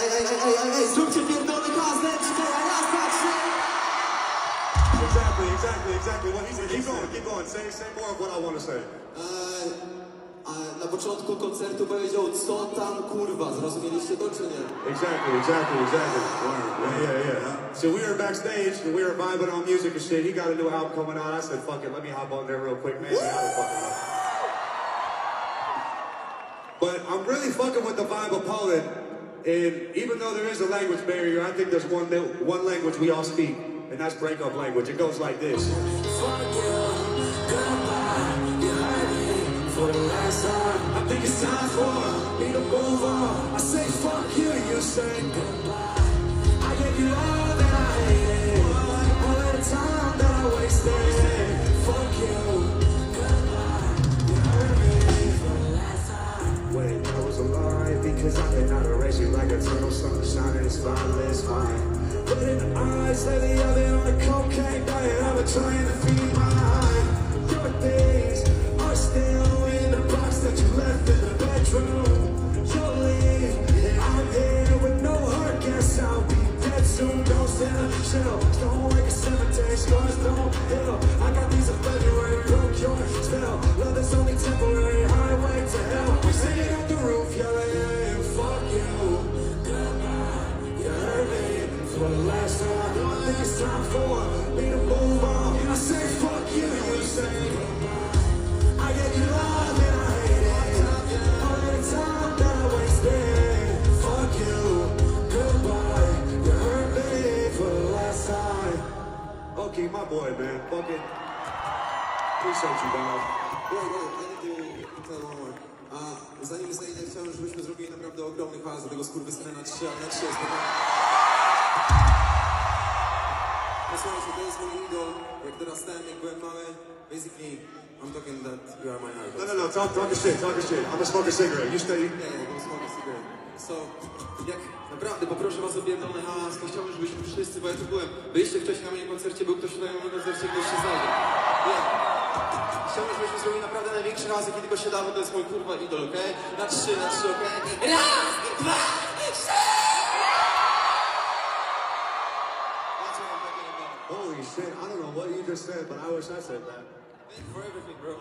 ej, zróbcie pierdolony kazneczkę, raz, dwa, trzy. Exactly. What he said. Keep going. Say more of what I want to say. Na początku koncertu powiedział, co tam kurwa, zrozumieliście to czy nie? Exactly. Yeah. So we were backstage and we were vibing on music and shit. He got a new album coming out. I said, fuck it, let me hop on there real quick, man. But I'm really fucking with the vibe of Poland. And even though there is a language barrier, I think there's one language we all speak, and that's breakup language. It goes like this. Fuck you, goodbye, you hurt me for the last time. I think it's time for me to move on. I say fuck you, you say goodbye. I gave you all that I hated, all of the time that I wasted. Fuck you, goodbye, you hurt me for the last time. Wait, that was a lie, because I cannot erase you like eternal sunshine, and it's fine. But in the eyes lately, I've been on a cocaine diet. I've been trying to feed my mind. Your days are still in the box that you left in the bedroom. You'll leave, and I'm here with no heart. Guess I'll be dead soon. Don't stand up, chill. Don't like a cemetery, scars don't heal. I got these in February, broke your spell. Love is only temporary, highway to hell. We singing off the roof, yelling, fuck you. Goodbye, you hurt me. For the last time, I think it's time for me to move on. And I say fuck you, you say goodbye. I gave you love and I hate it. All of the time that I wasted. Fuck you, goodbye. You hurt me for the last time. Okay, my boy, man. Fucking appreciate you, dog. I need to tell one more. Zanim zejdę, chciałem, żebyśmy zrobili naprawdę ogromny hałas do tego skurwysyna na 3, na 3 jest Posłuchajcie, to jest mój idol. Jak teraz stałem, jak byłem mały, basically, I'm talking that you are my idol. No, talk a shit. I'm gonna smoke a cigarette. You stay. Yeah, go smoke a cigarette. So, jak naprawdę poproszę was o pierdolony hałas, to chciałbym, żebyśmy wszyscy, bo ja tu byłem, byliście wcześniej na moim koncercie, był ktoś tutaj na moim koncercie, ktoś się znajdzie. Yeah. Chciałbym, żebyśmy zrobili naprawdę największy hałas, jaki tylko się da, bo to jest mój kurwa idol, okej? Na 3, okej? Raz, dwa, trzy! Holy shit, I don't know what you just said, but I wish I said that. Thank you for everything, bro.